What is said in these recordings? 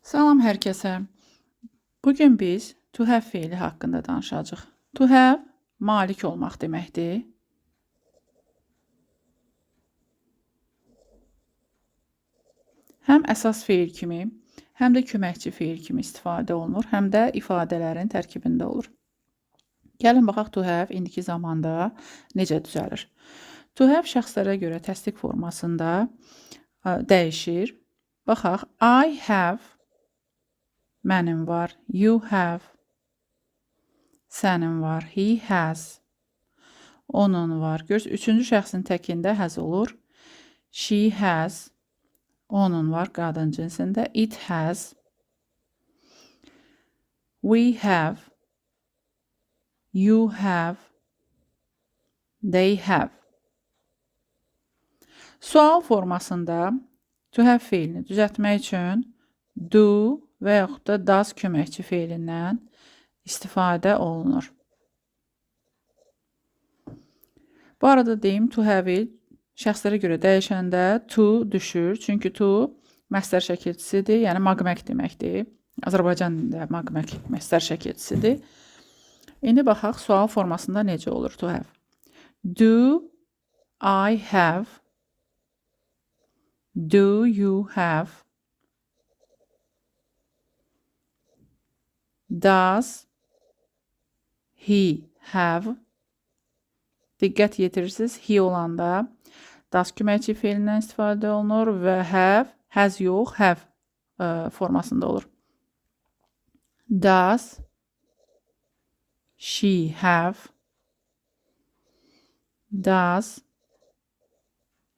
Salam hər kəsə. Bugün biz to have feili haqqında danışacağıq. To have malik olmaq deməkdir. Həm əsas feil kimi, həm də köməkçi feil kimi istifadə olunur, həm də ifadələrin tərkibində olur. Gəlin baxaq to have indiki zamanda necə düzəlir. To have şəxslərə görə təsdiq formasında dəyişir. Baxaq, I have, mənim var, you have, sənin var, he has, onun var. Görürsünüz, üçüncü şəxsin təkində has olur. She has, onun var, qadın cinsində. It has, we have, you have, they have. Sual formasında to have feilini düzəltmək üçün do və yaxud da does köməkçi feilindən istifadə olunur. Bu arada deyim, to have şəxslərə görə dəyişəndə to düşür. Çünki to məstər şəkilçisidir, yəni maqmək deməkdir. Azərbaycan dilində maqmək məstər şəkilçisidir. İndi baxaq, sual formasında necə olur to have. Do I have? Do you have? Does he have? Diqqət yetirirsiniz, he olanda does köməkçi feilindən istifadə olunur və have, has yox, have formasında olur. Does she have? Does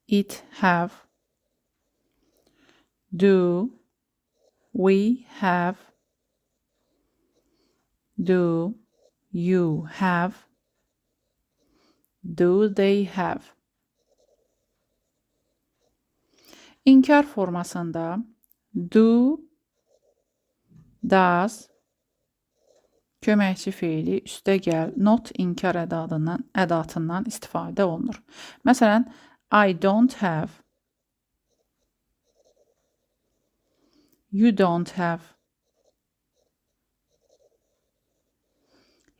it have? Do we have? Do you have? Do they have? İnkar formasında do, does, köməkçi feili üstəgəl not inkar ədatından istifadə olunur. Məsələn, I don't have, you don't have,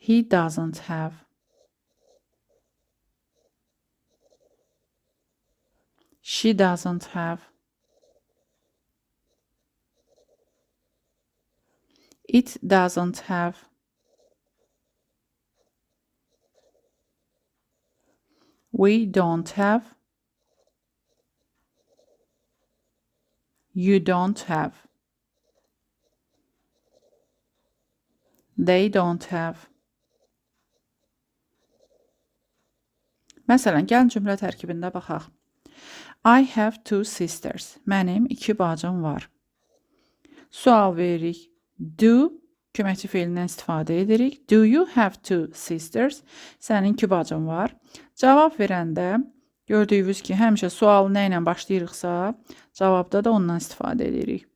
he doesn't have, she doesn't have, it doesn't have, we don't have, you don't have, they don't have. Məsələn, gəlin cümlə tərkibində baxaq. I have two sisters. Mənim iki bacım var. Sual veririk. Do köməkçi feilindən istifadə edirik. Do you have two sisters? Sənin iki bacın var. Cavab verəndə gördüyünüz ki, həmişə sualı nə ilə başlayırıqsa, cavabda da ondan istifadə edirik.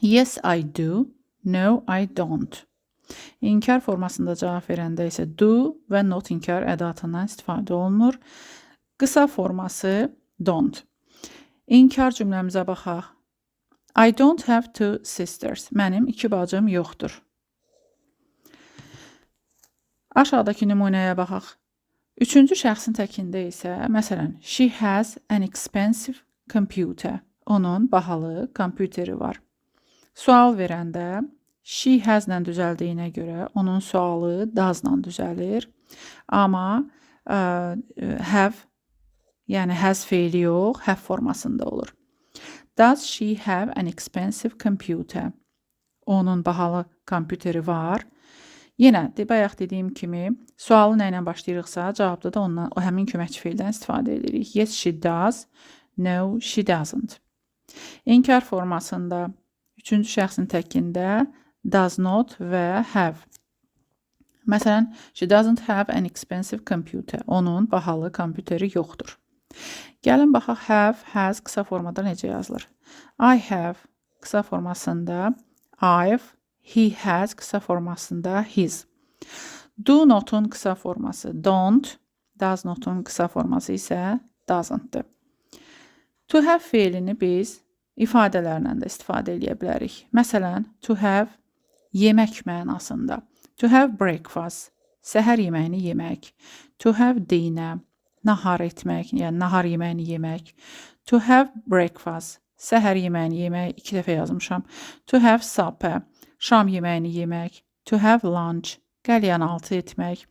Yes, I do. No, I don't. İnkar formasında cavab verəndə isə do və not inkar ədatından istifadə olunur. Qısa forması don't. İnkar cümləmizə baxaq. I don't have two sisters. Mənim iki bacım yoxdur. Aşağıdakı nümunəyə baxaq. Üçüncü şəxsin təkində isə, məsələn, she has an expensive computer. Onun bahalı kompüteri var. Sual verəndə she has-lə düzəldiyinə görə onun sualı does-la düzəlir. Amma have, yəni has feili yox, have formasında olur. Does she have an expensive computer? Onun bahalı kompüteri var. Yenə bayaq dediyim kimi, sualı nə ilə başlayırıqsa, cavabda da ondan, o həmin köməkçi feildən istifadə edirik. Yes, she does. No, she doesn't. İnkar formasında üçüncü şəxsin təkində does not və have. Məsələn, she doesn't have an expensive computer. Onun bahalı kompüteri yoxdur. Gəlin baxaq, have, has qısa formada necə yazılır. I have qısa formasında I've, he has qısa formasında his. Do notun qısa forması don't, does notun qısa forması isə doesn't-dır. To have feilini biz ifadələrlə də istifadə edə bilərik. Məsələn, to have yemək mənasında. To have breakfast, səhər yeməyini yemək. To have dinner, nahar etmək, yəni nahar yeməyini yemək. To have breakfast, səhər yeməyini yemək, 2 dəfə yazmışam. To have supper, şam yeməyini yemək. To have lunch, qəlyanaltı etmək.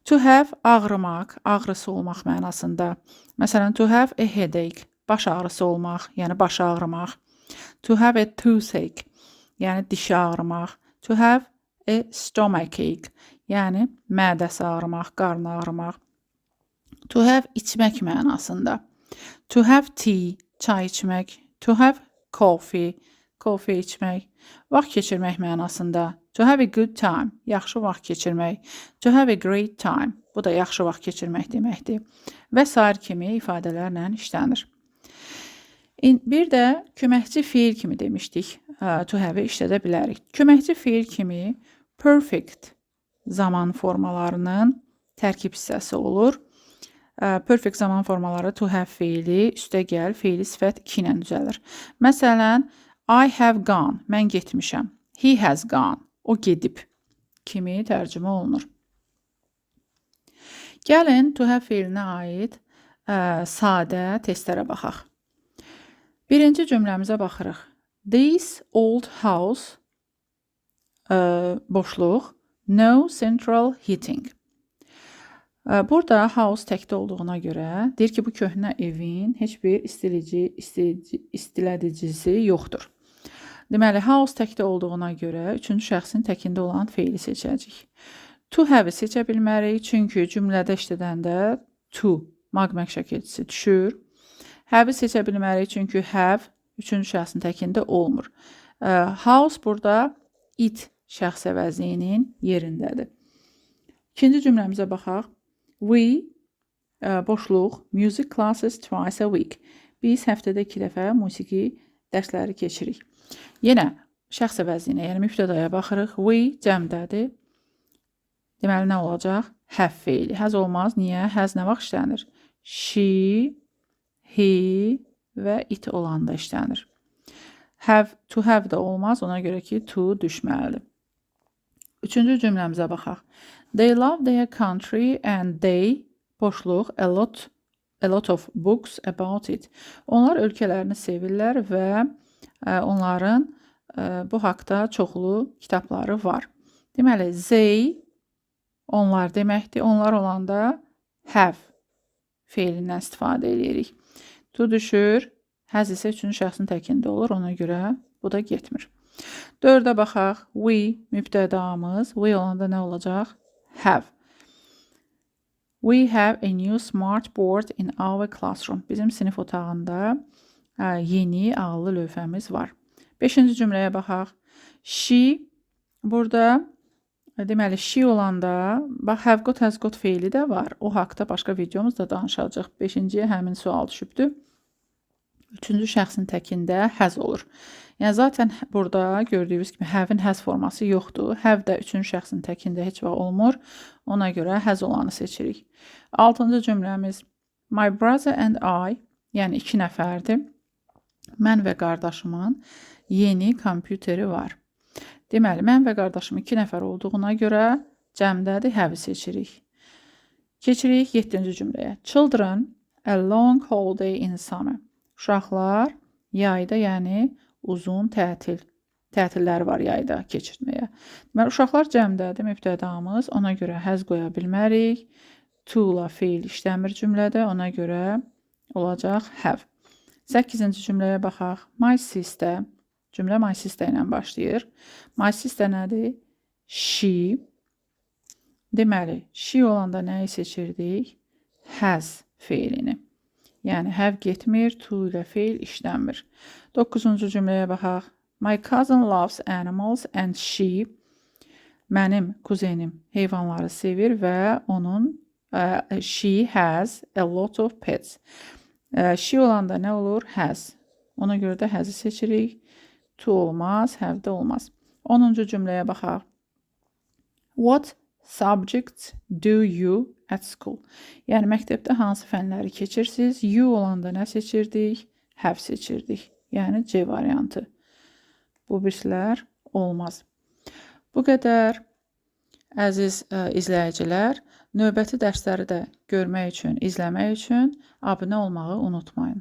To have ağrımaq, ağrısı olmaq mənasında. Məsələn, to have a headache, baş ağrısı olmaq, yəni baş ağrımaq. To have a toothache, yəni dişi ağrımaq. To have a stomachache, yəni mədəsi ağrımaq, qarnı ağrımaq. To have içmək mənasında. To have tea, çay içmək. To have coffee, kofe içmək. Vaxt keçirmək mənasında. To have a good time, yaxşı vaxt keçirmək. To have a great time, bu da yaxşı vaxt keçirmək deməkdir. Və sair kimi ifadələrlə işlənir. Bir də köməkçi feil kimi demişdik. To have-i işlədə bilərik. Köməkçi feil kimi perfect zaman formalarının tərkib hissəsi olur. Perfect zaman formaları to have feili, üstəgəl, feili sifət 2 ilə düzəlir. Məsələn, I have gone, mən getmişəm. He has gone, o gedib kimi tərcümə olunur. Gəlin to have feilinə aid sadə testlərə baxaq. Birinci cümləmizə baxırıq. This old house, boşluq, no central heating. Burada house təkdə olduğuna görə deyir ki, bu köhnə evin heç bir istilədicisi yoxdur. Deməli, house təkdə olduğuna görə 3-cü şəxsin təkində olan feili seçəcəyik. To have-i seçə bilmərik, çünki cümlədə işlədəndə to maqmaq şəkilçisi düşür. Have-i seçə bilmərik, çünki have 3-cü şəxsin təkində olmur. House burada it şəxs əvəzliyinin yerindədir. İkinci cümləmizə baxaq. We, boşluq, music classes twice a week. Biz həftədə 2 dəfə musiqi dərsləri keçirik. Yenə şəxs əvəzliyinə, yəni mübtədaya baxırıq. We cəmdədir. Deməli, nə olacaq? Have feili. Has olmaz. Niyə? Has nə vaxt işlənir? She, he və it olanda işlənir. Have, to have da olmaz. Ona görə ki, to düşməlidir. Üçüncü cümləmizə baxaq. They love their country and they, boşluq, a lot of books about it. Onlar ölkələrini sevirlər və onların bu haqda çoxlu kitabları var. Deməli, they, onlar deməkdir. Onlar olanda have feilindən istifadə edirik. To düşür, has isə 3-cü şəxsin təkində olur. Ona görə bu da getmir. 4-ə baxaq. We, mübtədamız. We olanda nə olacaq? Have. We have a new smart board in our classroom. Bizim sinif otağında yeni ağıllı lövhəmiz var. 5-ci cümləyə baxaq. She, burada deməli, she olanda, bax, have got, has got feili də var. O haqda başqa videomuzda danışacaq. 5-ciyə həmin sual düşübdür. 3-cü şəxsin təkində has olur. Yəni, zaten burada gördüyünüz kimi have-in has forması yoxdur. Have də 3-cü şəxsin təkində heç vaxt olmur. Ona görə has olanı seçirik. 6-cı cümləmiz. My brother and I, yəni 2 nəfərdir. Mən və qardaşımın yeni kompüteri var. Deməli, mən və qardaşım 2 nəfər olduğuna görə cəmdədir, have-i seçirik. Keçirik 7-ci cümləyə. Children, a long holiday in summer. Uşaqlar yayda, yəni uzun tətillər var yayda keçirməyə. Deməli, uşaqlar cəmdədir, mübtədamız. Ona görə has qoya bilmərik. To-la feil işləmir cümlədə. Ona görə olacaq have. 8-ci cümləyə baxaq. My sister. Cümlə my sister ilə başlayır. My sister nədir? She. Deməli, she olanda nəyi seçirdik? Has feilini. Yəni, have getmir, to ilə feil işlənmir. 9-cu cümləyə baxaq. My cousin loves animals and she, mənim kuzenim heyvanları sevir və onun, she has a lot of pets. She olanda nə olur? Has. Ona görə də has'ı seçirik. To olmaz, have də olmaz. 10-cu cümləyə baxaq. What subjects do you at school? Yəni, məktəbdə hansı fənləri keçirsiniz? You olanda nə seçirdik? Have seçirdik. Yəni C variantı. Bu birisilər olmaz. Bu qədər. Əziz izləyicilər, növbəti dərsləri də görmək üçün, izləmək üçün abunə olmağı unutmayın.